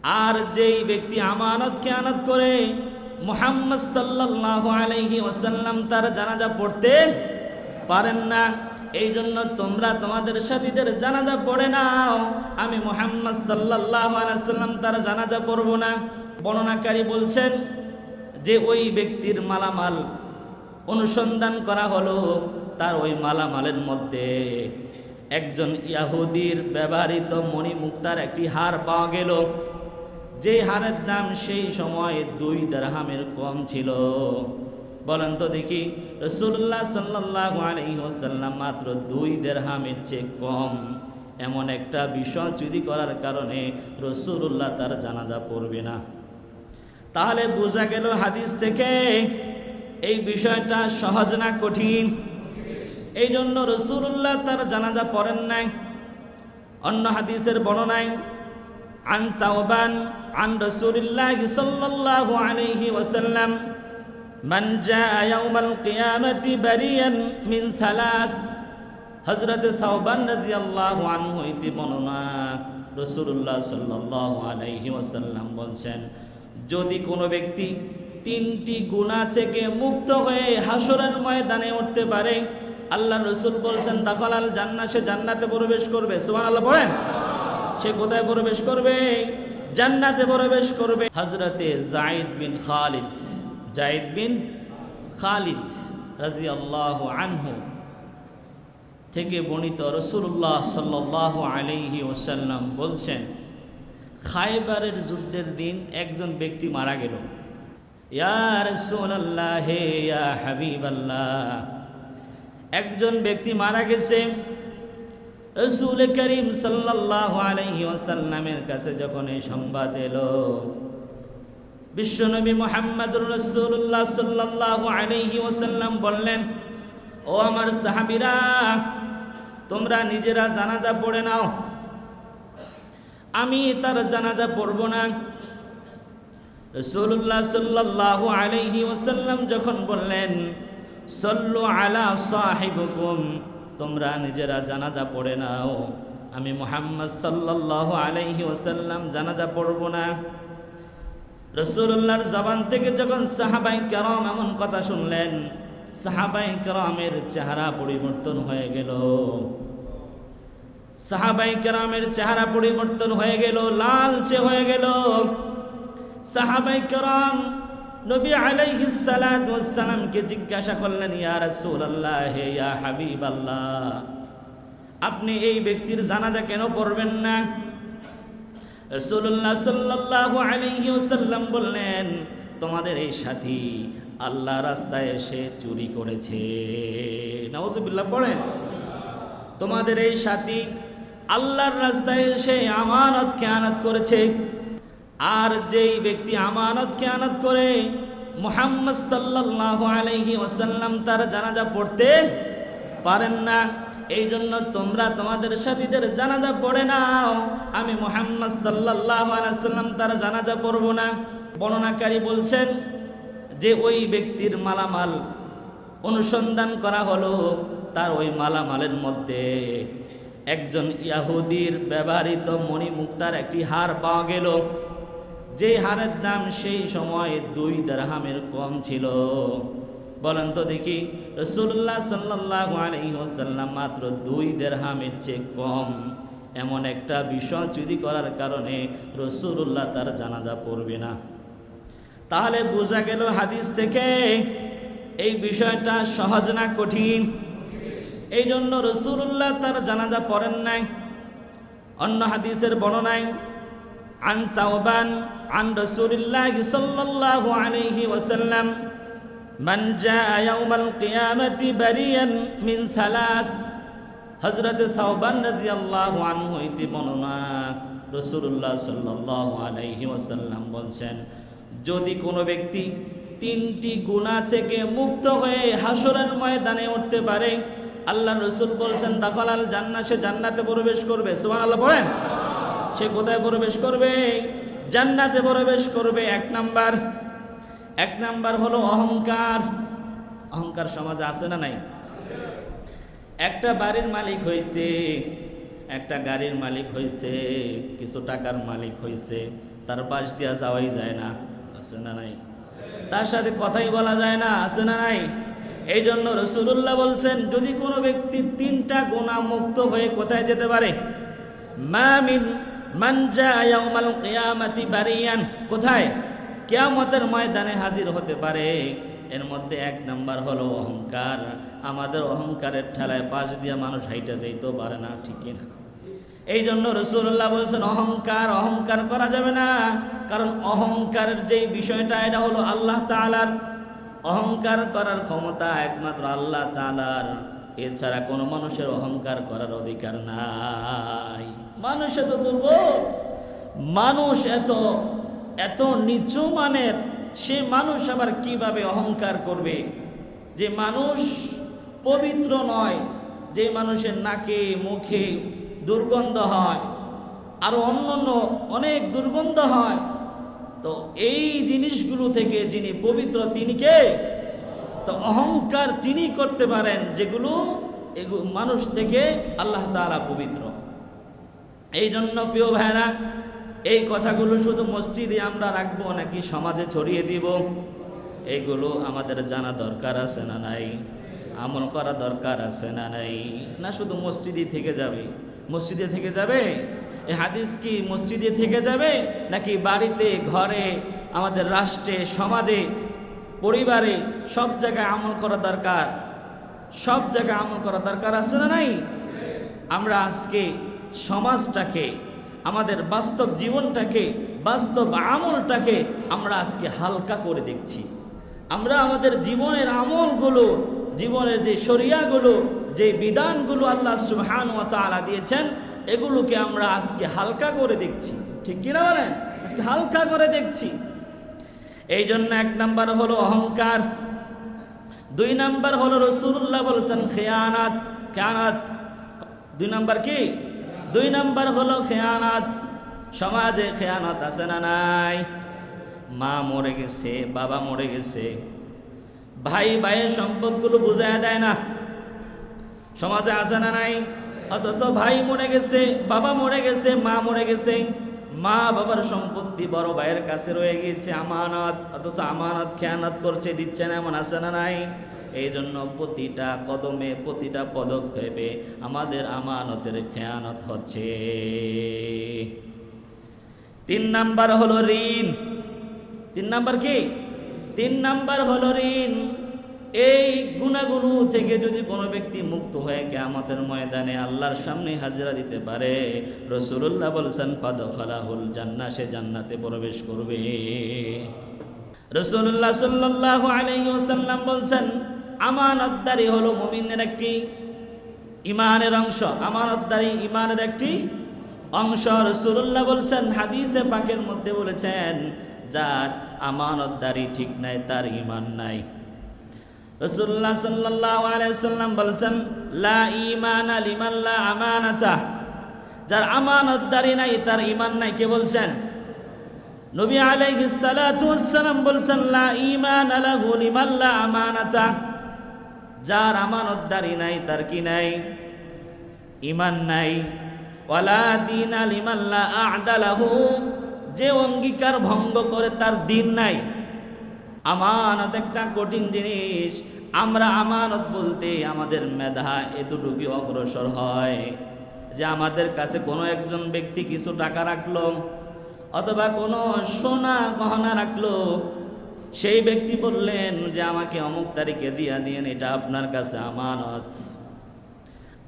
আর যেই ব্যক্তি আমানত খেয়ানত করে মুহাম্মদ সাল্লাল্লাহু আলাইহি ওয়াসাল্লাম তার জানাজা পড়তে পারেন না, এই জন্য তোমরা তোমাদের সাথীদের জানাজা পড়ে নাও, আমি মুহাম্মদ সাল্লাল্লাহু আলাইহি ওয়াসাল্লাম তার জানাজা পড়ব না। বর্ণনাকারী বলছেন যে ওই ব্যক্তির মালামাল অনুসন্ধান করা হলো, তার ওই মালামালের মধ্যে একজন ইহুদির ব্যবহৃত মণিমুক্তার একটি হার পাওয়া গেল, যে হারের দাম সেই সময় 2 দিরহামের কম ছিল। বলেন তো দেখি, রাসূলুল্লাহ সাল্লাল্লাহু আলাইহি ওয়াসাল্লাম মাত্র 2 দিরহামের চেয়ে কম এমন একটা বিষয় চুরি করার কারণে রাসূলুল্লাহ তার জানাজা পড়বে না। তাহলে বোঝা গেল হাদিস থেকে এই বিষয়টা সহজ না কঠিন? এই জন্য রাসূলুল্লাহ তার জানাজা পড়েন নাই। অন্য হাদিসের বর্ণনায় আন সাওবান আন রাসূলিল্লাহ সাল্লাল্লাহু আলাইহি ওয়াসাল্লাম মান জাআ ইয়াউমাল কিয়ামাতি বারিয়ান মিন সালাস, হযরত সাওবান রাদিয়াল্লাহু আনহু হইতে বর্ণনা, রাসূলুল্লাহ সাল্লাল্লাহু আলাইহি ওয়াসাল্লাম বলেন, যদি কোনো ব্যক্তি 3টি গুনাহ থেকে মুক্ত হয়ে হাসরের ময়দানে উঠতে পারে, আল্লাহ রাসূল বলেন দাখালাল জান্নাহ, সে জান্নাতে প্রবেশ করবে। সুবহানাল্লাহ পড়েন। সে কোথায় প্রবেশ করবে? জান্নাতে প্রবেশ করবে। হযরতে যায়েদ বিন খালিদ রাদিয়াল্লাহু আনহু থেকে বর্ণিত, রাসূলুল্লাহ সাল্লাল্লাহু আলাইহি ওয়াসাল্লাম বলছেন, খায়বারের যুদ্ধের দিন একজন ব্যক্তি মারা গেল। ইয়া রাসূলুল্লাহ, ইয়া হাবিবাল্লাহ, একজন ব্যক্তি মারা গেছে। রাসূল করিম সাল্লাল্লাহু আলাইহি ওয়াসাল্লামের কাছে যখন এই সংবাদ এলো, বিশ্বনবী মুহাম্মদুর রাসূলুল্লাহ সাল্লাল্লাহু আলাইহি ওয়াসাল্লাম বললেন, ও আমার সাহাবীরা, তোমরা নিজেরা জানাজা পড়ে নাও, আমি তার জানাজা পড়ব না। রাসূলুল্লাহ সাল্লাল্লাহু আলাইহি ওয়াসাল্লাম যখন বললেন, সাল্লু আলা সাহিবিকুম, তোমরা নিজেরা জানাজা পড়ে নাও, আমি মুহাম্মদ সাল্লাল্লাহু আলাইহি ওয়াসাল্লাম জানাজা পড়ব না। রাসূলুল্লাহর জবান থেকে যখন সাহাবায়ে কেরাম এমন কথা শুনলেন, সাহাবায়ে কেরামের চেহারা পরিবর্তন হয়ে গেল। সাহাবায়ে কেরামের চেহারা পরিবর্তন হয়ে গেল, লালচে হয়ে গেল। সাহাবায়ে কেরাম নবী আলাইহিস সালাতু ওয়াস সালামকে জিজ্ঞাসা করলেন, ইয়া রাসূলুল্লাহ, ইয়া হাবিবাল্লাহ, আপনি এই ব্যক্তির জানাজা কেন পড়বেন না? রাসূলুল্লাহ সাল্লাল্লাহু আলাইহি ওয়াসাল্লাম বললেন, তোমাদের এই সাথী আল্লাহর রাস্তায় এসে চুরি করেছে। নাউজুবিল্লাহ পড়েন। তোমাদের এই সাথী আল্লাহর রাস্তায় এসে আমানত খেয়ানত করেছে। আর যেই ব্যক্তি আমানত খেয়ানত করে মুহাম্মদ সাল্লাল্লাহু আলাইহি ওয়াসাল্লাম তার জানাজা পড়তে পারেন না, এই জন্য তোমরা তোমাদের সাথীদের জানাজা পড়ে নাও, আমি মুহাম্মদ সাল্লাল্লাহু আলাইহি ওয়াসাল্লাম তার জানাজা পড়ব না। বর্ণনাকারী বলছেন যে ওই ব্যক্তির মালামাল অনুসন্ধান করা হলো, তার ওই মালামালের মধ্যে একজন ইহুদির ব্যবহৃত মণিমুক্তার একটি হার পাওয়া গেল, যে হারের দাম সেই সময় 2 দিরহামের কম ছিল। বলেন তো দেখি, রাসূলুল্লাহ সাল্লাল্লাহু আলাইহি ওয়াসাল্লাম মাত্র 2 দিরহামের চেয়ে কম এমন একটা বিষয় চুরি করার কারণে রাসূলুল্লাহ তার জানাজা পড়বে না। তাহলে বোঝা গেল হাদিস থেকে এই বিষয়টা সহজ না কঠিন? এই জন্য রাসূলুল্লাহ তার জানাজা পড়েন নাই। অন্য হাদিসের বর্ণনায় আন সাওবান আন রাসূলিল্লাহ সাল্লাল্লাহু আলাইহি ওয়াসাল্লাম মান জাআ ইয়াউমাল কিয়ামাতি বারিয়ান মিন সালাস, হযরত সাওবান রাদিয়াল্লাহু আনহু হইতে বর্ণনা, রাসূলুল্লাহ সাল্লাল্লাহু আলাইহি ওয়াসাল্লাম বলেন, যদি কোনো ব্যক্তি 3টি গুনাহ থেকে মুক্ত হয়ে হাসরের ময়দানে উঠতে পারে, আল্লাহ রাসূল বলেন দাখালাল জান্নাহ, সে জান্নাতে প্রবেশ করবে। সুবহানাল্লাহ পড়েন। সে কোথায় প্রবেশ করবে? জান্নাতে প্রবেশ করবে। এক নাম্বার হলো অহংকার। অহংকার সমাজে আছে না নাই? একটা বাড়ির মালিক হয়েছে, একটা গাড়ির মালিক হয়েছে, কিছু টাকার মালিক হয়েছে, তার পাশ দিয়া যাওয়াই যায় না, আছে না নাই? তার সাথে কথাই বলা যায় না, আছে না নাই? এই জন্য রাসূলুল্লাহ বলছেন, যদি কোনো ব্যক্তি 3টা গুনাহ মুক্ত হয়ে কোথায় যেতে পারে? মা মিন মান জaa ইয়াউমাল কিয়ামাতি বারিয়ান, কোথায়? কিয়ামতের ময়দানে হাজির হতে পারে। এর মধ্যে 1 নাম্বার হলো অহংকার। আমাদের অহংকারের ঠেলায় পাশ দিয়ে মানুষ হাইটা যাইতেও পারে না, ঠিক না? এই জন্য রাসূলুল্লাহ বলছেন অহংকার করা যাবে না। কারণ অহংকারের যে বিষয়টা, এটা হলো আল্লাহ তাআলার। অহংকার করার ক্ষমতা একমাত্র আল্লাহ তাআলার, এছাড়া কোনো মানুষের অহংকার করার অধিকার নাই। মানুষ এত দুর্বল, মানুষ এত নিচু মানের, সে মানুষ আবার কিভাবে অহংকার করবে? যে মানুষ পবিত্র নয়, যে মানুষের নাকে মুখে দুর্গন্ধ হয়, আর অন্যান্য অনেক দুর্গন্ধ হয়, তো এই জিনিসগুলো থেকে যিনি পবিত্র তিনি কে? তো অহংকার তিনি করতে পারেন যেগুলো মানুষ থেকে আল্লাহ তাআলা পবিত্র। এই জন্য প্রিয় ভাইরা, এই কথাগুলো শুধু মসজিদে আমরা রাখবো নাকি সমাজে ছড়িয়ে দিব? এইগুলো আমাদের জানা দরকার আছে না নাই? আমল করা দরকার আছে না নাই? না শুধু মসজিদে থেকে যাবে? মসজিদে থেকে যাবে? এই হাদিস কি মসজিদে থেকে যাবে, নাকি বাড়িতে, ঘরে, আমাদের রাষ্ট্রে, সমাজে, পরিবারে, সব জায়গায় আমল করা দরকার? সব জায়গায় আমল করা দরকার আছে না নাই? আমরা আজকে সমাজটাকে, আমাদের বাস্তব জীবনটাকে, বাস্তব আমলটাকে আমরা আজকে হালকা করে দেখছি। আমরা আমাদের জীবনের আমলগুলো, জীবনের যে শরিয়াগুলো, যে বিধানগুলো আল্লাহ সুবহানাহু ওয়া তাআলা দিয়েছেন, এগুলোকে আমরা আজকে হালকা করে দেখছি, ঠিক কিনা বলেন? আজকে হালকা করে দেখছি। এই জন্য 1 নাম্বার হলো অহংকার, 2 নাম্বার হলো রাসূলুল্লাহ বলেছেন খেয়ানাত। 2 নাম্বার কি? 2 নাম্বার হলো খেয়ানাত। সমাজে খেয়ানত আছে না নাই? মা মরে গেছে, বাবা মরে গেছে, ভাই ভাইয়ের সম্পদগুলো বুঝায় দেয় না, সমাজে আছে না নাই? অথচ ভাই মরে গেছে, বাবা মরে গেছে, মা মরে গেছে, মা বাবার সম্পত্তি বড় ভাইয়ের কাছে রয়ে গিয়েছে আমানত, অথচ আমানত খেয়ানত করছে, দিচ্ছে না, এমন আছে না নাই? এই জন্য প্রতিটা কদমে, প্রতিটা পদক্ষেপে আমাদের আমানতের খেয়ানত হচ্ছে। 3 নাম্বার হলো ঋণ। 3 নাম্বার কি? 3 নাম্বার হলো ঋণ। এই গুনাহগুলো থেকে যদি কোনো ব্যক্তি মুক্ত হয়ে কিয়ামতের ময়দানে আল্লাহর সামনে হাজিরা দিতে পারে, রাসূলুল্লাহ বলেছেন ফাদখালাহুল জান্নাহ, সে জান্নাতে প্রবেশ করবে। রাসূলুল্লাহ সাল্লাল্লাহু আলাইহি ওয়াসাল্লাম বলেছেন, আমানতদারি হলো মুমিনের একটি ঈমানের অংশ। আমানতদারি ঈমানের একটি অংশ। রাসূলুল্লাহ বলেছেন, হাদিসে পাকের মধ্যে বলেছেন, যার আমানতদারি ঠিক নাই তার ঈমান নাই। রাসূলুল্লাহ সাল্লাল্লাহু আলাইহি ওয়াসাল্লাম বলেছেন, লা ঈমানা লিমান লা আমানাতা, যার আমানতদারি নাই তার ঈমান নাই। কে বলছেন? নবী আলাইহিস সালাতু ওয়াস সালাম বলছেন, লা ঈমানা লাহু লিমান লা আমানাতা, যার আমানতদারি নাই তার কি নাই? ঈমান নাই। ওয়ালা দীনা লিমান লা আ'দা লাহু, যে অঙ্গীকার ভঙ্গ করে তার দিন নাই। আমানত একটা কঠিন জিনিস। আমরা আমানত বলতে আমাদের মেধা এতটুকু অগ্রসর হয় যে আমাদের কাছে কোনো একজন ব্যক্তি কিছু টাকা রাখলো অথবা কোনো সোনা গহনা রাখলো, সেই ব্যক্তি বললেন যে আমাকে অমুক তারিখে দিয়া দিয়েন, এটা আপনার কাছে আমানত।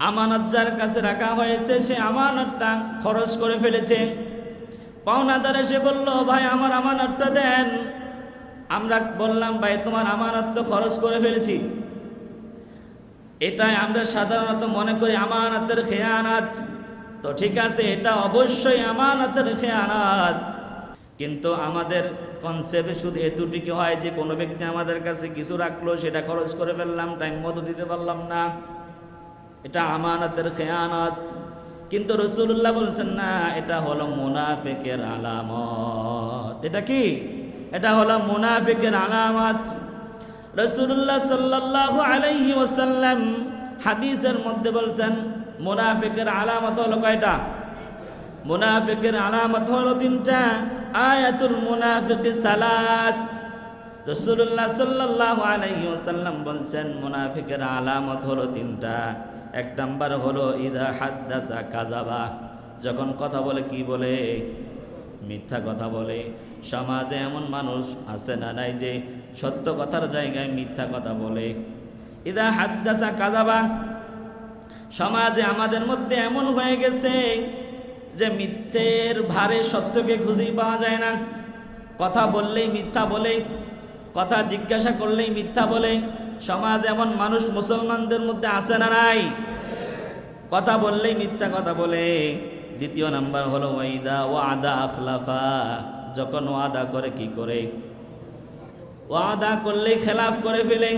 আমানত যার কাছে রাখা হয়েছে সে আমানতটা খরচ করে ফেলেছে। পাওনাদার এসে বলল, ভাই আমার আমানতটা দেন। আমরা বললাম, ভাই তোমার আমানত তো খরচ করে ফেলেছি। এটাই আমরা সাধারণত মনে করি আমানতের খেয়ানাত। তো ঠিক আছে, এটা অবশ্যই আমানতের খেয়ানাত, কিন্তু আমাদের কনসেপ্টে শুধু এতটুকু হয় যে কোনো ব্যক্তি আমাদের কাছে কিছু রাখলো, সেটা খরচ করে ফেললাম, টাইম মতো দিতে পারলাম না, এটা আমানতের খেয়ানাত। কিন্তু রাসূলুল্লাহ বলছেন না, এটা হলো মুনাফিকের আলামত। এটা কি? এটা হলো মুনাফিকের আলামত। রাসূলুল্লাহ সাল্লাল্লাহু আলাইহি ওয়াসাল্লাম হাদিসের মধ্যে বলছেন, মুনাফিকের আলামত হলো কয়টা? মুনাফিকের আলামত হলো তিনটা। আয়াতুল মুনাফিকি সালাস। রাসূলুল্লাহ সাল্লাল্লাহু আলাইহি ওয়াসাল্লাম বলছেন মুনাফিকের আলামত হলো তিনটা। এক নাম্বার হলো ইযা হাদ্দাসা কাযাবা, যখন কথা বলে কি বলে? মিথ্যা কথা বলে। সমাজে এমন মানুষ আছে না নাই যে সত্য কথার জায়গায় মিথ্যা কথা বলে? ইযা হাদ্দাসা কাযাবা। সমাজে আমাদের মধ্যে এমন হয়ে গেছে যে মিথ্যের ভারে সত্যকে খুঁজেই পাওয়া যায় না। কথা বললেই মিথ্যা বলে, কথা জিজ্ঞাসা করলেই মিথ্যা বলে। সমাজ এমন মানুষ মুসলমানদের মধ্যে আছে না নাই? কথা বললেই মিথ্যা কথা বলে। দ্বিতীয় নাম্বার হলো ওয়াইদা ওয়াদা আখলাফা, যখন ওয়াদা করে কি করে? ওয়াদা করলে খেলাফ করে ফেলে।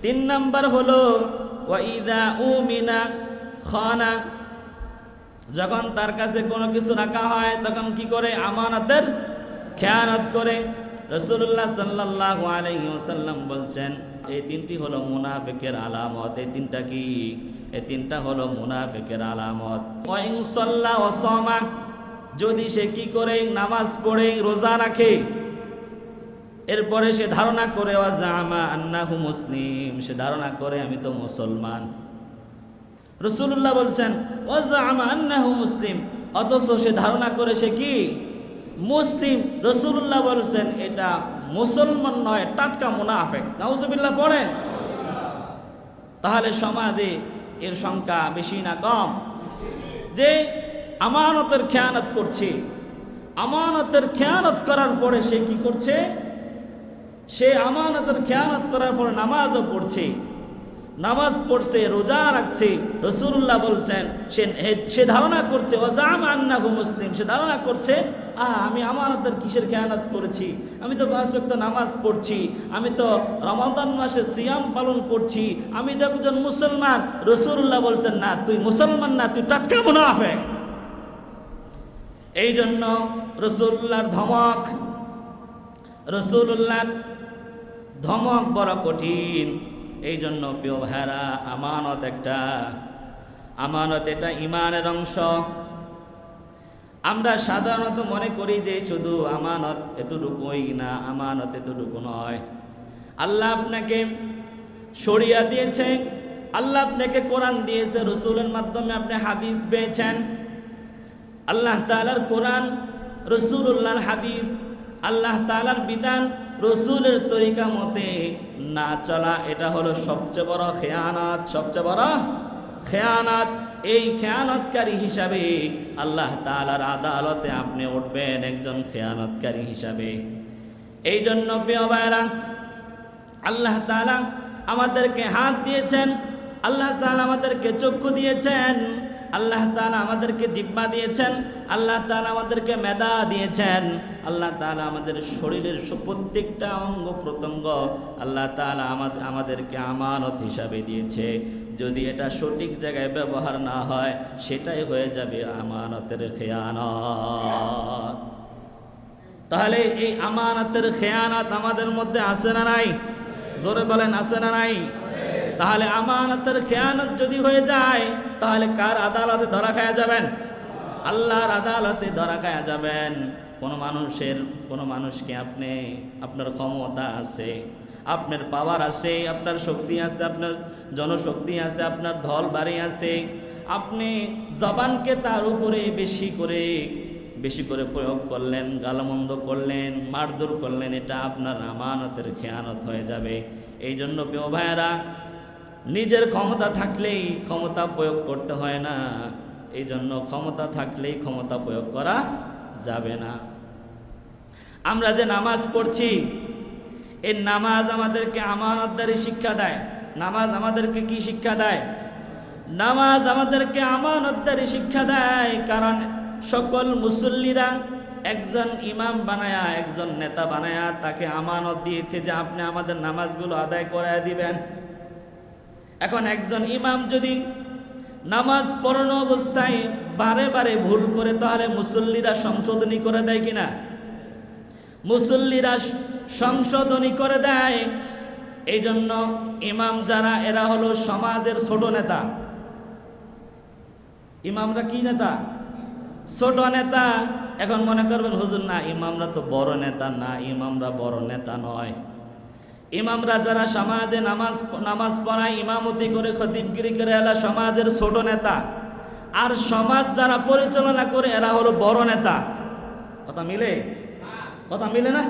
তিন নাম্বার হলো ওয়াইদা উমিনা খানা, যখন তার কাছে কোনো কিছু রাখা হয় তখন কি করে? আমানতের খেয়ানত করে। রাসূলুল্লাহ সাল্লাল্লাহু আলাইহি ওয়াসাল্লাম বলছেন এই তিনটি হলো মুনাফিকের আলামত। এই তিনটা কি? এই তিনটা হলো মুনাফিকের আলামত। ওয়া ইন সাল্লা ওয়া সামা, যদি সে কি করে? নামাজ পড়ে, রোজা রাখে, এরপরে সে ধারণা করে ওয়া জামা আন্নাহু মুসলিম, সে ধারণা করে আমি তো মুসলমান। রাসূলুল্লাহ বলছেন ওয়া জামা আন্নাহু মুসলিম, অথচ সে ধারণা করে সে কি? মুসলিম। রাসূলুল্লাহ বলছেন এটা মুসলমান নয়, টাটকা মুনাফিক। নাউজুবিল্লাহ পড়েন। তাহলে সমাজে এর সংখ্যা বেশি না কম? যে আমানতের খেয়ানত করছে। আমানতের খেয়ানত করার পরে সে কি করছে? সে আমানতের খেয়ানত করার পরে নামাজও পড়ছে, নামাজ পড়ছে, রোজা রাখছে। রাসূলুল্লাহ বলছেন সে ধারণা করছে ওয়াজামা আন্নাহু মুসলিম, সে ধারণা করছে আমি আমানতের কিসের খেয়ানত করেছি? আমি তো 5 ওয়াক্ত নামাজ পড়ছি, আমি তো রমাদান মাসে সিয়াম পালন করছি, আমি তো একজন মুসলমান। রাসূলুল্লাহ বলছেন না, তুই মুসলমান না, তুই টাটকা মুনাফিক। এই জন্য রাসূলুল্লাহর ধমক বড় কঠিন। এই জন্য প্রিয় ভাইরা, আমানত এটা ইমানের অংশ। আমরা সাধারণত মনে করি যে শুধু আমানত এতটুকুই না, আমানত এতটুকু নয়। আল্লাহ আপনাকে শরিয়া দিয়েছে, আল্লাহ আপনাকে কোরআন দিয়েছে, রাসূলের মাধ্যমে আপনি হাদিস পেয়েছেন। আল্লাহ তাআলার কোরআন, রাসূলুল্লাহর হাদিস, আল্লাহ তাআলার বিধান, রাসূলের তরিকা মতে না চলা, এটা হলো সবচেয়ে বড় খেয়ানত। সবচেয়ে বড় খেয়ানত। এই খেয়ানতকারী হিসাবে আল্লাহ তাআলার আদালতে আপনি উঠবেন একজন খেয়ানতকারী হিসাবে। এই জন্য প্রিয় ভাইরা, আল্লাহ তাআলা আমাদেরকে হাত দিয়েছেন, আল্লাহ তাআলা আমাদেরকে চক্ষু দিয়েছেন, আল্লাহ তাআলা আমাদেরকে জিহ্বা দিয়েছেন, আল্লাহ তাআলা আমাদেরকে মেধা দিয়েছেন, আল্লাহ তাআলা আমাদের শরীরের প্রত্যেকটা অঙ্গ প্রত্যঙ্গ আল্লাহ তাআলা আমাদেরকে আমানত হিসাবে দিয়েছে। যদি এটা সঠিক জায়গায় ব্যবহার না হয় সেটাই হয়ে যাবে আমানতের খেয়ানত। তাহলে এই আমানতের খেয়ানত আমাদের মধ্যে আছে না নাই? জোরে বলেন, আছে না নাই? তাহলে আমানতের খেয়ানত যদি হয়ে যায় তাহলে কার আদালতে ধরা খায়া যাবেন? আল্লাহর আদালতে ধরা খায়া যাবেন। কোনো মানুষকে আপনার ক্ষমতা আছে, আপনার পাওয়ার আছে, আপনার শক্তি আছে, আপনার জনশক্তি আছে, আপনার ঢল বাড়ি আছে, আপনি জবানকে তার উপরে বেশি করে প্রয়োগ করলেন, গালমন্দ করলেন, মারধর করলেন, এটা আপনার আমানতের খেয়ানত হয়ে যাবে। এই জন্য প্রিয় ভাইয়েরা, নিজের ক্ষমতা থাকলেই ক্ষমতা প্রয়োগ করতে হয় না। এই জন্য ক্ষমতা থাকলেই ক্ষমতা প্রয়োগ করা যাবে না। আমরা যে নামাজ পড়ছি, এই নামাজ আমাদেরকে আমানতদারি শিক্ষা দেয়। নামাজ আমাদেরকে কি শিক্ষা দেয়? নামাজ আমাদেরকে আমানতদারি শিক্ষা দেয়। কারণ সকল মুসল্লিরা একজন ইমাম বানায়া, একজন নেতা বানায়া তাকে আমানত দিয়েছে যে আপনি আমাদের নামাজগুলো আদায় করে দিবেন। এখন একজন ইমাম যদি নামাজ পড়ানো অবস্থায় বারে বারে ভুল করে তাহলে মুসল্লিরা সংশোধনী করে দেয় কিনা? মুসল্লিরা সংশোধনী করে দেয়। এই জন্য ইমাম যারা, এরা হলো সমাজের ছোট নেতা। ইমামরা কি নেতা? ছোট নেতা। এখন মনে করবেন হুজুর না ইমামরা তো বড় নেতা। না, ইমামরা বড় নেতা নয়। ইমামরা যারা সমাজে নামাজ পড়ায়, ইমামতি করে, খতিবগিরি করে, এরা সমাজের ছোট নেতা। আর সমাজ যারা পরিচালনা করে এরা হলো বড় নেতা। কথা মিলে? কথা মিলে না?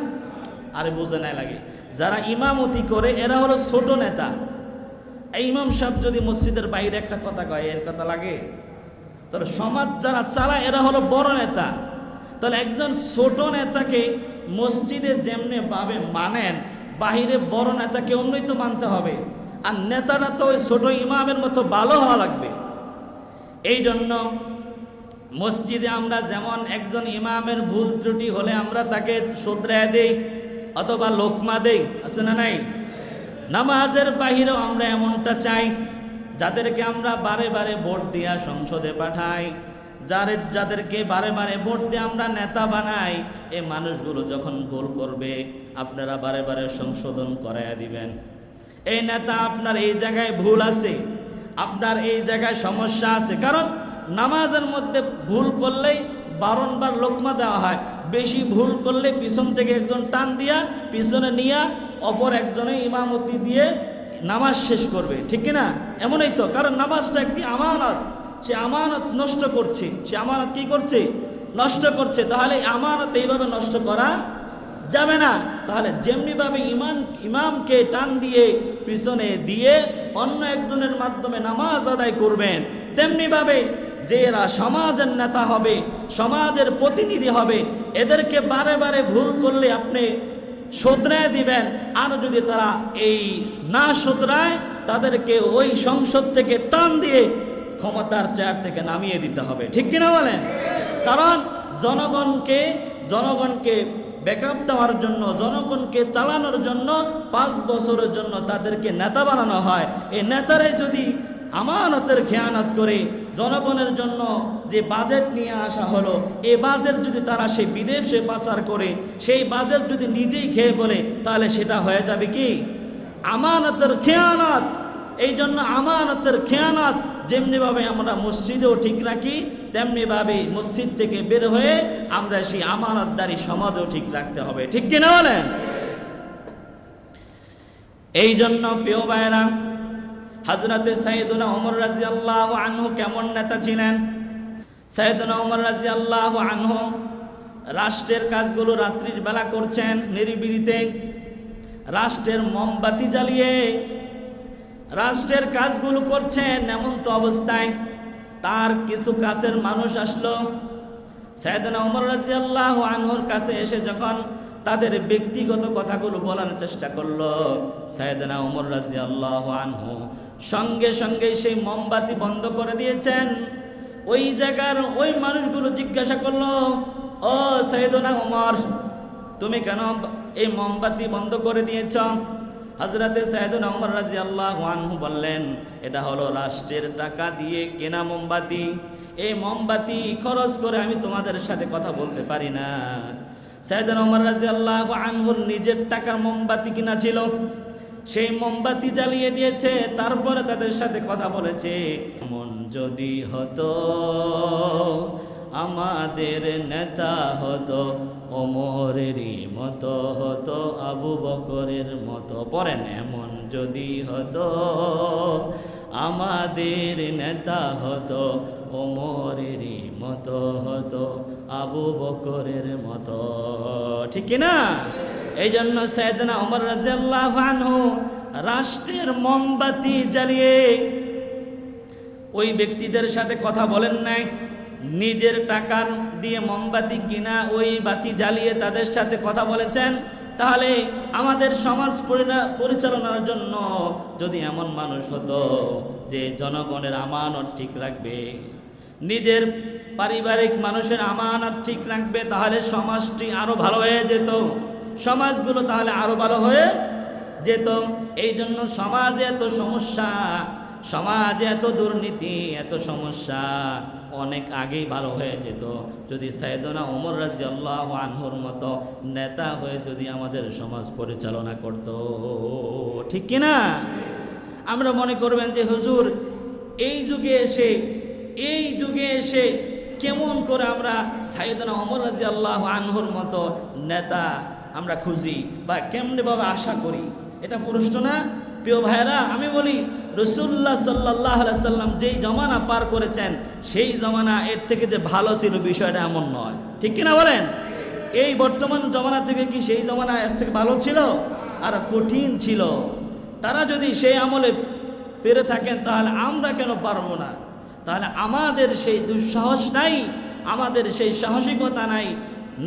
আরে বুঝে নাই লাগে। যারা ইমামতি করে এরা হলো ছোট নেতা। এই ইমাম সাহেব যদি মসজিদের বাইরে একটা কথা কয়, এর কথা লাগে? তাহলে সমাজ যারা চালায় এরা হলো বড় নেতা। তাহলে একজন ছোট নেতাকে মসজিদে যেমনি ভাবে মানেন, বাহিরে বড় নেতাকে অন্যই তো মানতে হবে। আর নেতাটা তো ওই ছোট ইমামের মতো ভালো হওয়া লাগবে। এই জন্য মসজিদে আমরা যেমন একজন ইমামের ভুল ত্রুটি হলে আমরা তাকে শুধরায় দেই অথবা লোকমা দেই, আছে না নাই? নামাজের বাহিরেও আমরা এমনটা চাই। যাদেরকে আমরা বারে বারে ভোট দিয়া সংসদে পাঠাই, যাদেরকে বারে বারে ভোট দিয়ে আমরা নেতা বানাই, এই মানুষগুলো যখন ভুল করবে আপনারা বারে বারে সংশোধন করাইয়া দিবেন। এই নেতা আপনার এই জায়গায় ভুল আছে, আপনার এই জায়গায় সমস্যা আছে। কারণ নামাজের মধ্যে ভুল করলেই বারংবার লোকমা দেওয়া হয়। বেশি ভুল করলে পিছন থেকে একজন টান দিয়া পিছনে নিয়ে অপর একজনে ইমামতি দিয়ে নামাজ শেষ করবে, ঠিক কিনা? এমনই তো। কারণ নামাজটা একটি আমানত, সে আমানত নষ্ট করছে। সে আমানত কি করছে? নষ্ট করছে। তাহলে আমানত এইভাবে নষ্ট করা যাবে না। তাহলে যেমনিভাবে ইমামকে টান দিয়ে পিছনে দিয়ে অন্য একজনের মাধ্যমে নামাজ আদায় করবেন, তেমনিভাবে যে এরা সমাজের নেতা হবে, সমাজের প্রতিনিধি হবে, এদেরকে বারে বারে ভুল করলে আপনি শুধরায় দিবেন। আর যদি তারা এই না শুধরায়, তাদেরকে ওই সংসদ থেকে টান দিয়ে ক্ষমতার চেয়ার থেকে নামিয়ে দিতে হবে, ঠিক কিনা বলেন? কারণ জনগণকে ব্যাকআপ দেওয়ার জন্য, জনগণকে চালানোর জন্য 5 বছরের জন্য তাদেরকে নেতা বানানো হয়। এই নেতারাই যদি আমানতের খেয়ানত করে জনগণের জন্য যে বাজেট নিয়ে আসা হলো, এই বাজেট যদি তারা সেই বিদেশে পাচার করে, সেই বাজেট যদি নিজেই খেয়ে বলে, তাহলে সেটা হয়ে যাবে কি? আমানতের খেয়ানত। এই জন্য আমানতের খেয়ানত যেমনিভাবে আমরা মসজিদেও ঠিক রাখি, তেমনিভাবে মসজিদ থেকে বের হয়ে আমরা সেই আমানতদারি সমাজও ঠিক রাখতে হবে, ঠিক কিনা বলেন? এই জন্য প্রিয় ভাইরা, হযরতে সাইয়েদুনা ওমর রাদিয়াল্লাহু আনহু কেমন নেতা ছিলেন? সাইয়েদুনা ওমর রাদিয়াল্লাহু আনহু রাষ্ট্রের কাজগুলো রাত্রির বেলা করছেন নিরিবিলিতে, রাষ্ট্রের মোমবাতি জ্বালিয়ে রাষ্ট্রের কাজগুলো করছেন। এমন তো অবস্থায় তার কিছু কাছের মানুষ আসলো সাইয়েদুনা ওমর রাদিয়াল্লাহু আনহুর কাছে। এসে যখন তাদের ব্যক্তিগত কথাগুলো বলার চেষ্টা করলো, সাইয়েদুনা ওমর রাদিয়াল্লাহু আনহু সঙ্গে সঙ্গে সেই মোমবাতি বন্ধ করে দিয়েছেন। ওই জায়গার ওই মানুষগুলো জিজ্ঞাসা করলো, ও সাইয়েদুনা ওমর, তুমি কেন এই মোমবাতি বন্ধ করে দিয়েছ? হযরতে সাইয়েদুনা ওমর রাদিয়াল্লাহু আনহু বললেন, এটা হলো রাষ্ট্রের টাকা দিয়ে কেনা মোমবাতি। এই মোমবাতি খরচ করে আমি তোমাদের সাথে কথা বলতে পারি না। সাইয়েদুনা ওমর রাদিয়াল্লাহু আনহুর নিজের টাকার মোমবাতি কিনা ছিল, সেই মোমবাতি জ্বালিয়ে দিয়েছে, তারপরে তাদের সাথে কথা বলেছে। এমন যদি হতো আমাদের নেতা হতো ওমরেরই মতো হতো, আবু বকরের মতো। পড়েন, এমন যদি হতো আমাদের নেতা হতো ওমরেরই মতো হতো, আবু বকরের মতো, ঠিক কিনা? এই জন্য সাইয়েদনা ওমর রাদিয়াল্লাহু আনহু রাষ্ট্রের মোমবাতি জ্বালিয়ে ওই ব্যক্তিদের সাথে কথা বলেন নাই। নিজের টাকার দিয়ে মোমবাতি কিনা ওই বাতি জ্বালিয়ে তাদের সাথে কথা বলেছেন। তাহলে আমাদের সমাজ পরিচালনার জন্য যদি এমন মানুষ হতো যে জনগণের আমানত ঠিক রাখবে, নিজের পারিবারিক মানুষের আমানত ঠিক রাখবে, তাহলে সমাজটি আরো ভালো হয়ে যেত, সমাজগুলো তাহলে আরো ভালো হয়ে যেত। এই জন্য সমাজে এত সমস্যা, সমাজে এত দুর্নীতি, এত সমস্যা অনেক আগেই ভালো হয়ে যেত যদি সাইয়েদনা ওমর রাদিয়াল্লাহু আনহুর মতো নেতা হয়ে যদি আমাদের সমাজ পরিচালনা করত, ঠিক কিনা? আমরা মনে করবেন যে হুজুর এই যুগে এসে এই যুগে এসে কেমন করে আমরা সাইয়েদনা ওমর রাদিয়াল্লাহু আনহুর মতো নেতা আমরা খুঁজি বা কেমনে ভাবে আশা করি? এটা প্রশ্ন না? প্রিয় ভাইরা, আমি বলি রাসূলুল্লাহ সাল্লাল্লাহু আলাইহি সাল্লাম যেই জমানা পার করেছেন সেই জমানা এর থেকে যে ভালো ছিল বিষয়টা এমন নয়, ঠিক কিনা বলেন? এই বর্তমান জমানা থেকে কি সেই জমানা এর থেকে ভালো ছিল? আর কঠিন ছিল। তারা যদি সেই আমলে পেরে থাকেন তাহলে আমরা কেন পারবো না? তাহলে আমাদের সেই দুঃসাহস নাই, আমাদের সেই সাহসিকতা নাই,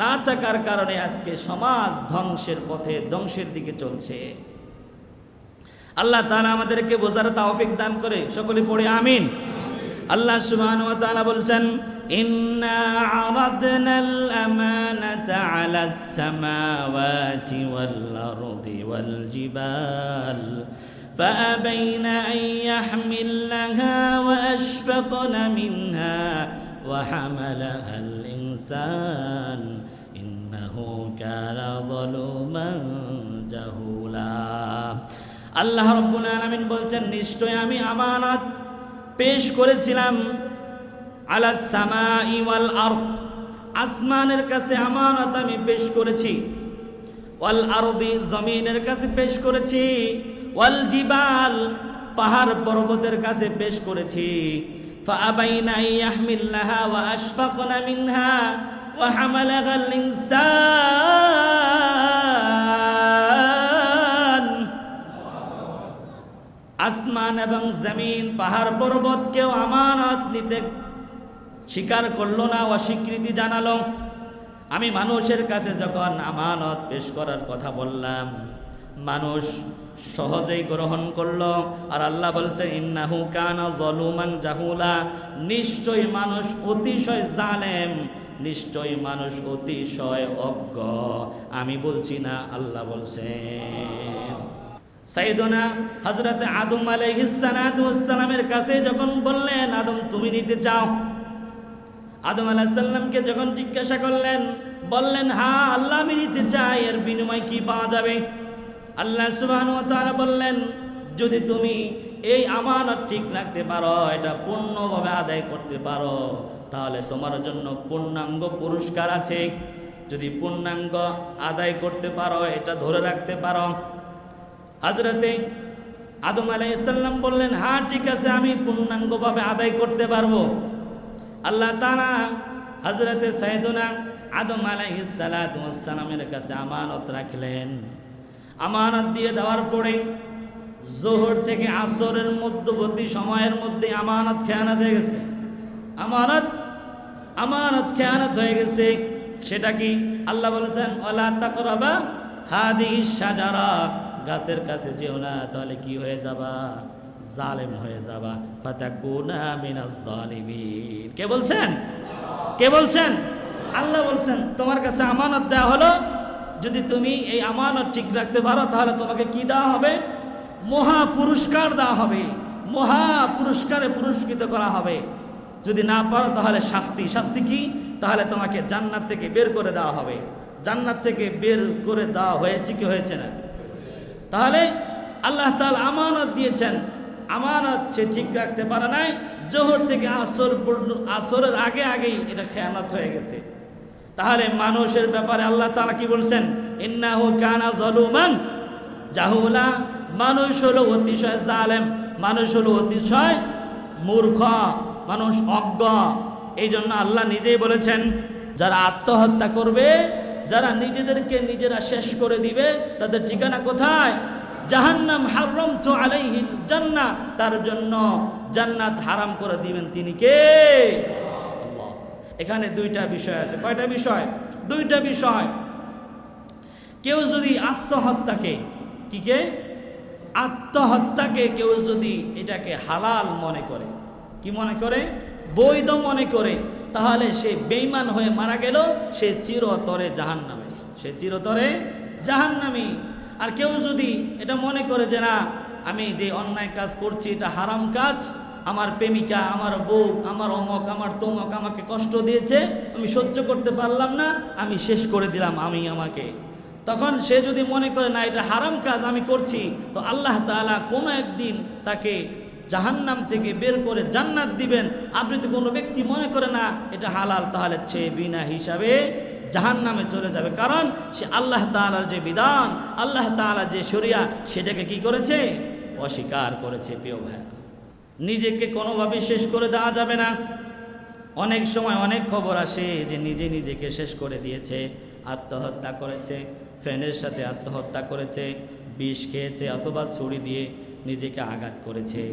না থাকার কারণে আজকে সমাজ ধ্বংসের পথে, ধ্বংসের দিকে চলছে। আল্লাহ তাআলা আমাদেরকে বোঝার তৌফিক দান করে, সকলে পড়ে আমিন। আল্লাহ সুবহানাহু ওয়া তাআলা বলেন, ইন্না আরাদনাল আমানাতা আলাস সামাওয়াতি ওয়াল আরদি ওয়াল জিবাল فأبين أن يحملنها وأشفقن منها وحملها الإنسان إنه كان ظلوما جهولا। আল্লাহ রাব্বুল আলামিন বলছেন, নিশ্চয় আমি আমানত পেশ করেছিলাম আলাস সামাই ওয়াল আরদ, আসমানের কাছে আমানত আমি পেশ করেছি, ওয়াল আরদি জমিনের কাছে পেশ করেছি, ওয়াল জিবাল পাহাড় পর্বতের কাছে পেশ করেছি। ফাআবাইনা আন ইয়াহমিলনাহা ওয়া আশফাকনা মিনহা ওয়া হামালাহাল ইনসান। আসমান এবং জমিন পাহাড় পর্বতকেও আমানত নিতে স্বীকার করলো না, অস্বীকৃতি জানালো। আমি মানুষের কাছে যখন আমানত পেশ করার কথা বললাম, মানুষ সহজেই গ্রহণ করলো। আর আল্লাহ বলছেন, ইন্নাহু কানা যালুমান জাহুলা, নিশ্চয়ই মানুষ অতিশয় জালেম, নিশ্চয়ই মানুষ অতিশয় অজ্ঞ। আমি বলছি না, আল্লাহ বলছেন। সাইয়েদনা হযরত আদম আলাইহিস সালাতু ওয়াস সালামের কাছে যখন বললেন, আদম তুমি নিতে চাও? আদম আলাইহিস সালামকে যখন জিজ্ঞাসা করলেন, বললেন হ্যাঁ আল্লাহ আমি নিতে চাই, এর বিনিময় কি পাওয়া যাবে? আল্লাহ সুবহানাহু ওয়া তাআলা বললেন, যদি তুমি এই আমানত ঠিক রাখতে পারো, এটা পূর্ণভাবে আদায় করতে পারো, তাহলে তোমার জন্য পূর্ণাঙ্গ পুরস্কার আছে। যদি পূর্ণাঙ্গ আদায় করতে পারো, এটা ধরে রাখতে পারো। হযরতে আদম আলাইহিস সালাম বললেন, হ্যাঁ ঠিক আছে, আমি পূর্ণাঙ্গভাবে আদায় করতে পারবো। আল্লাহ তাআলা হযরতে সাইয়েদনা আদম আলাইহিস সালাতু ওয়াস সালামের কাছে আমানত রাখলেন। আমানত দিয়ে দেওয়ার পরে যোহর থেকে আসরের মধ্যবর্তী সময়ের মধ্যে আমানত খেয়ানত হয়ে গেছে। আমানত খেয়ানত হয়ে গেছে। সেটা কি? আল্লাহ বলেছেন, ওয়ালা তাকরাবা হাদিহিস শাজারা, গাছের কাছে যেও না, তাহলে কি হয়ে যাবা? জালেম হয়ে যাবা। ফাতাকুনা মিনাজ জালিমিন। কে বলছেন? কে বলছেন? আল্লাহ বলছেন, তোমার কাছে আমানত দেওয়া হলো, যদি তুমি এই আমানত ঠিক রাখতে পারো তাহলে তোমাকে কি দেওয়া হবে? মহা পুরস্কার দেওয়া হবে, মহা পুরস্কারে পুরস্কৃত করা হবে। যদি না পারো তাহলে শাস্তি। শাস্তি কি? তাহলে তোমাকে জান্নাত থেকে বের করে দেওয়া হবে। জান্নাত থেকে বের করে দেওয়া হয়েছে কি হয়েছে না? তাহলে আল্লাহ তাআলা আমানত দিয়েছেন, আমানত সে ঠিক রাখতে পারে নাই, জোহর থেকে আসরের আগেই এটা খেয়ানত হয়ে গেছে। তাহলে মানুষের ব্যাপারে আল্লাহ তাআলা কি বলছেন? ইন্নাহু কানা যালুমান জাহুলা, মানুষ হলো অতিশয় জালেম, মানুষ হলো অতিশয় মূর্খ, মানুষ অজ্ঞ। এই জন্য আল্লাহ নিজেই বলেছেন, যারা আত্মহত্যা করবে, যারা নিজেদেরকে নিজেরা শেষ করে দিবে, তাদের ঠিকানা কোথায়? জাহান্নাম। হারামতু আলাইহিল জান্নাহ, তার জন্য জান্নাত হারাম করে দিবেন তিনি কে? আল্লাহ। এখানে দুইটা বিষয় আছে। কয়টা বিষয়? দুইটা বিষয়। কেউ যদি আত্মহত্যাকে আত্মহত্যাকে কেউ যদি এটাকে হালাল মনে করে, কি মনে করে? বৈধ মনে করে, তাহলে সে বেঈমান হয়ে মারা গেল, সে চিরতরে জাহান্নামে, সে চিরতরে জাহান্নামী। আর কেউ যদি এটা মনে করে যে না, আমি যে অন্যায় কাজ করছি এটা হারাম কাজ, আমার প্রেমিকা, আমার বউ, আমার অমক, আমার তমক আমাকে কষ্ট দিয়েছে, আমি সহ্য করতে পারলাম না, আমি শেষ করে দিলাম আমাকে, তখন সে যদি মনে করে না এটা হারাম কাজ আমি করছি, তো আল্লাহ তাআলা কোনো একদিন তাকে জাহান্নাম থেকে বের করে জান্নাত দিবেন, আপনি যদি কোনো ব্যক্তি মনে করে না এটা হালাল, তাহলে সে বিনা হিসাবে জাহান্নামে চলে যাবে। কারণ সে আল্লাহ তাআলার যে বিধান, আল্লাহ তাআলার যে শরিয়া, সেটাকে কি করেছে? অস্বীকার করেছে। প্রিয় ভাই, নিজেকে কোনোভাবে শেষ করে দেওয়া যাবে না। অনেক সময় অনেক খবর আসে যে নিজেকে শেষ করে দিয়েছে, আত্মহত্যা করেছে, ফ্যানের সাথে আত্মহত্যা করেছে, বিষ খেয়েছে অথবা ছুরি দিয়ে নিজেকে আঘাত করেছে।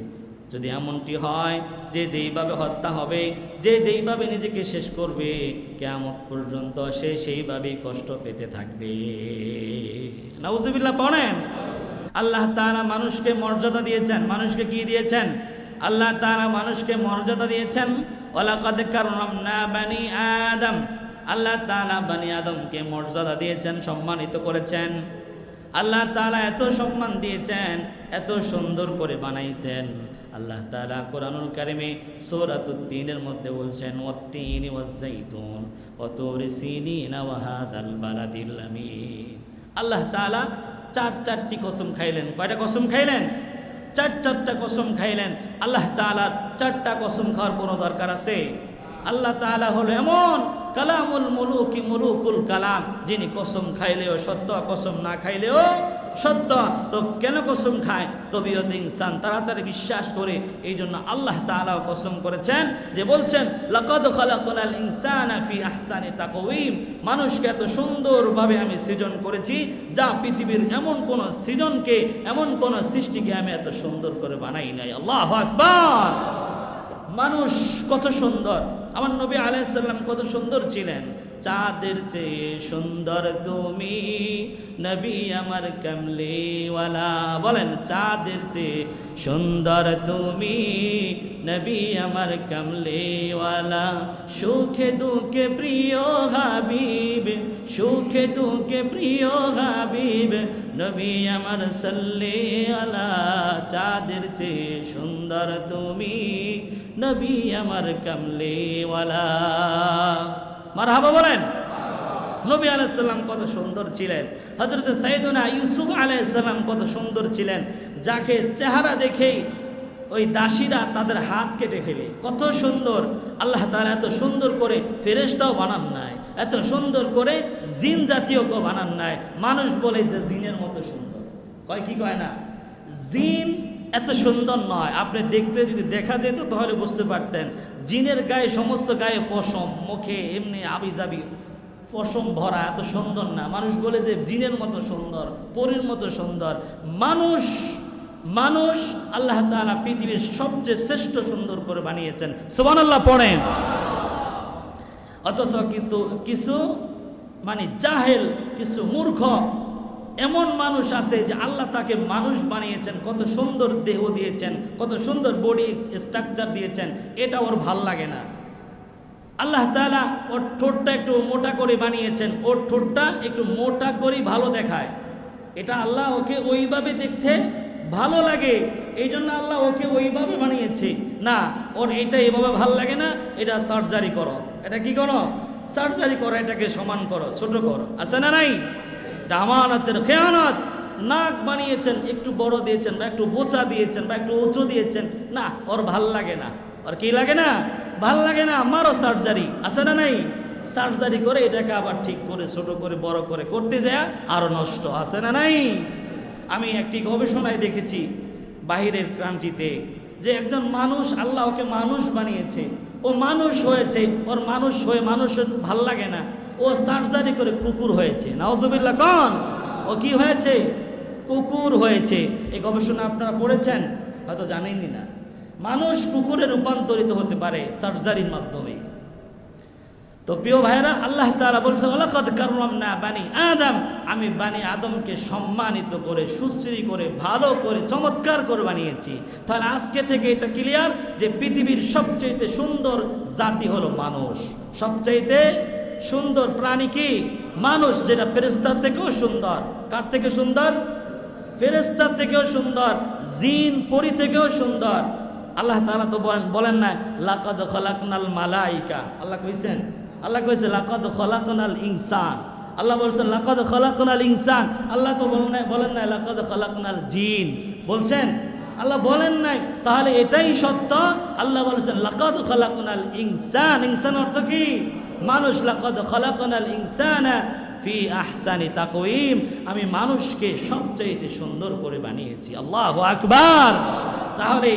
যদি এমনটি হয় যে যেইভাবে হত্যা হবে, যে যেইভাবে নিজেকে শেষ করবে, কিয়ামত পর্যন্ত সে সেইভাবেই কষ্ট পেতে থাকবে। নাউজুবিল্লাহ পড়েন। আল্লাহ তাআলা মানুষকে মর্যাদা দিয়েছেন। মানুষকে কি দিয়েছেন? আল্লাহ তাআলা মানুষকে মর্যাদা দিয়েছেন। ওয়ালাকাদ কাররামনা বানি আদম। আল্লাহ তাআলা বানি আদমকে মর্যাদা দিয়েছেন, সম্মানিত করেছেন। আল্লাহ তাআলা এত সম্মান দিয়েছেন, এত সুন্দর করে বানাইছেন। আল্লাহ তাআলা কোরআনুল কারিমে সূরাতুত তিনের মধ্যে বলছেন, ওয়াত-তিনি ওয়াজ-যাইতুন ওয়া তুরি সিনিন ওয়া হাদাল বালাদিল আমিন। আল্লাহ তাআলা চারটি কসম খাইলেন। কয়টা কসম খাইলেন? চারটা কসম খাইলেন। আল্লাহ তাআলার চারটা কসম খাওয়ার কোনো দরকার আছে? আল্লাহ তাআলা হলো এমন কালামুল মুলুকি মুলুকুল কালাম, যিনি কসম খাইলেও সত্য, কসম না খাইলেও সত্য। তো কেন কসম খায়? তবিয়ত ইনসান তাড়াতাড়ি বিশ্বাস করে। এই জন্য আল্লাহ তাআলা কসম করেছেন, যে বলছেন লাকাদ খালাকনাল ইনসানা ফি আহসানি তাকওয়িম। মানুষকে এত সুন্দরভাবে আমি সৃজন করেছি, যা পৃথিবীর এমন কোন সৃজনকে, এমন কোন সৃষ্টিকে আমি এত সুন্দর করে বানাই নাই। আল্লাহু আকবার। মানুষ কত সুন্দর, আমার নবী আলাইহিস সালাম কত সুন্দর ছিলেন। চাঁদের চেয়ে সুন্দর তুমি নবী আমার কামলিওয়ালা। বলেন, চাঁদের চেয়ে সুন্দর তুমি নবী আমার কামলিওয়ালা। সুখে দুঃখে প্রিয় হাবিব, সুখে দুঃখে প্রিয় হাবিব নবী আমার সাল্লাল্লাহু আলা। চাঁদের চেয়ে সুন্দর তুমি নবী আমার কামলিওয়ালা। মারহাবা বলেন। নবী আলাইহিস সালাম কত সুন্দর ছিলেন। হযরত সাইয়েদনা ইউসুফ আলাইহিস সালাম কত সুন্দর ছিলেন, যাকে চেহারা দেখেই ওই দাসীরা তাদের হাত কেটে ফেলে। কত সুন্দর। আল্লাহ তাআলা এত সুন্দর করে ফেরেশতাও বানান নাই, এত সুন্দর করে জিন জাতীয় কেউ বানান নাই। মানুষ বলে যে জিনের মতো সুন্দর, কয় কি কয় না? জিন এত সুন্দর নয়। আপনি দেখতে যদি দেখা যেত তাহলে বুঝতে পারতেন। জিনের গায়ে সমস্ত গায়ে পশম, মুখে এমনি আবিজাবি পশম ভরা, এত সুন্দর না। মানুষ বলে যে জিনের মতো সুন্দর, পরীর মতো সুন্দর। মানুষ আল্লাহ তাআলা পৃথিবীর সবচেয়ে শ্রেষ্ঠ সুন্দর করে বানিয়েছেন। সুবহানাল্লাহ পড়েন। অথচ কিন্তু কিছু জাহেল, কিছু মূর্খ এমন মানুষ আছে যে আল্লাহ তাকে মানুষ বানিয়েছেন, কত সুন্দর দেহ দিয়েছেন, কত সুন্দর বডি স্ট্রাকচার দিয়েছেন, এটা ওর ভাল লাগে না। আল্লাহ তাআলা ওর ঠোঁটটা একটু মোটা করে বানিয়েছেন, ওর ঠোঁটটা একটু মোটা করে ভালো দেখায়। এটা আল্লাহ ওকে ওইভাবে দেখতে ভালো লাগে, এই জন্য আল্লাহ ওকে ওইভাবে বানিয়েছে। না, ওর এটা এভাবে ভালো লাগে না, এটা সার্জারি করো। এটা কি করো? সার্জারি করো, এটাকে সমান করো, ছোট করো। আছে না নাই? আমানতের খেয়ানত। নাক বানিয়েছেন, একটু বড় দিয়েছেন, বা একটু বোচা দিয়েছেন, বা একটু উঁচু দিয়েছেন, না ওর ভাল লাগে না। ওর কি লাগে না? ভাল লাগে না। মারো সার্জারি। আছে না নাই? সার্জারি করে এটাকে আবার ঠিক করে ছোট করে বড় করে করতে যায় আরো নষ্ট। আছে না নাই? আমি একটি গবেষণায় দেখেছি বাহিরের কান্ট্রিতে, যে একজন মানুষ, আল্লাহ ওকে মানুষ বানিয়েছে, ও মানুষ হয়েছে, ওর মানুষ হয়ে মানুষের ভাল লাগে না, ও সার্জারি করে কুকুর হয়েছে। নাউজুবিল্লাহ কোন? ও কি হয়েছে? কুকুর হয়েছে। এই গবেষণা আপনারা পড়েছেন? হয়তো জানেনই না। মানুষ কুকুরে রূপান্তরিত হতে পারে সার্জারির মাধ্যমে। তো প্রিয় ভাইরা, আল্লাহ তাআলা বলছেন ওয়ালাকাদ কাররামনা বানি আদম। আমি বানি আদমকে সম্মানিত করে, সুশ্রী করে, ভালো করে, চমৎকার করে বানিয়েছি। তাহলে আজকে থেকে এটা ক্লিয়ার যে পৃথিবীর সবচেয়ে সুন্দর জাতি হলো মানুষ। সবচেয়ে সুন্দর প্রাণী কি? মানুষ, যেটা ফেরেশতার থেকেও সুন্দর। কার থেকে সুন্দর? ফেরেশতার থেকেও সুন্দর, জিন পরী থেকেও সুন্দর। আল্লাহ তাআলা তো বলেন না লাকাদ খালাকনাল মালাইকা। আল্লাহ কইছেন? আল্লাহ কইছে লাকাদ খালাকনাল ইনসান। আল্লাহ বলছেন লাকাদ খালাকনাল ইনসান। আল্লাহ তো বলেন না লাকাদ খালাকনাল জিন। বলছেন? আল্লাহ বলেন নাই। তাহলে এটাই সত্য। আল্লাহ বলেছেন লাকাদ খালাকনাল ইনসান, ইনসান অর্থ কি? মানুষ। লাকাদ খালাকনাল ইনসানা ফি আহসানি তাকওয়িম, আমি মানুষকে সবচেয়ে সুন্দর করে বানিয়েছি। আল্লাহু আকবার। তাহলে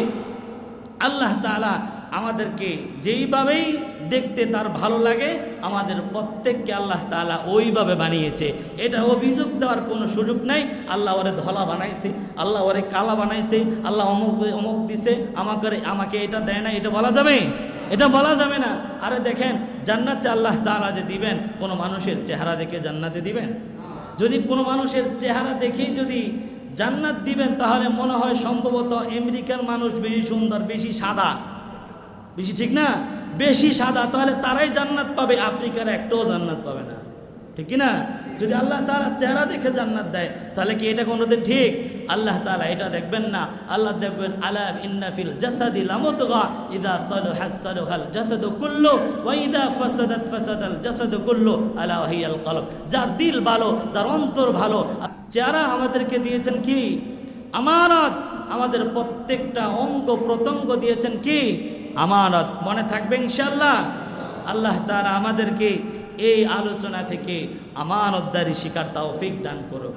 আল্লাহ তাআলা আমাদেরকে যেইভাবেই দেখতে তার ভালো লাগে, আমাদের প্রত্যেককে আল্লাহ তাআলা ওইভাবে বানিয়েছে। এটা অভিযোগ দেওয়ার কোনো সুযোগ নাই। আল্লাহ ওরে ধলা বানাইছে, আল্লাহ ওরে কালা বানাইছে, আল্লাহ অমুক অমুক দিছে, আমাকে এটা দেয় না, এটা বলা যাবে? এটা বলা যাবে না। আরে দেখেন, জান্নাতে আল্লাহ তাআলা যে দিবেন, কোনো মানুষের চেহারা দেখে জান্নাতে দিবেন? যদি কোনো মানুষের চেহারা দেখেই যদি জান্নাত দিবেন, তাহলে মনে হয় সম্ভবত আমেরিকার মানুষ বেশি সুন্দর, বেশি সাদা, বেশি, ঠিক না? বেশি সাদা, তাহলে তারাই জান্নাত পাবে, আফ্রিকার একটাও জান্নাত পাবে না, ঠিক কি না? যদি আল্লাহ তাআলা চেহারা দেখে জান্নাত দেয়, তাহলে কি এটা কোনোদিন ঠিক? আল্লাহ তাআলা এটা দেখবেন না। আল্লাহ দেখবেন আলা ইন্না ফিল জাসাদি লামুদগা ইযা সালুহাত সালুহাল জাসাদু কুল্লু ওয়া ইযা ফাসাদাত ফাসাদাল জাসাদু কুল্লু আলা ওয়াহিয়াল কলব। যার দিল ভালো, তার অন্তর ভালো। চেহারা আমাদেরকে দিয়েছেন কি? আমানত। আমাদের প্রত্যেকটা অঙ্গ প্রত্যঙ্গ দিয়েছেন কি? আমানত। মনে থাকবে ইনশাআল্লাহ। আল্লাহ তাআলা আমাদেরকে এই আলোচনা থেকে আমানতদারি শিকার তৌফিক দান করুন।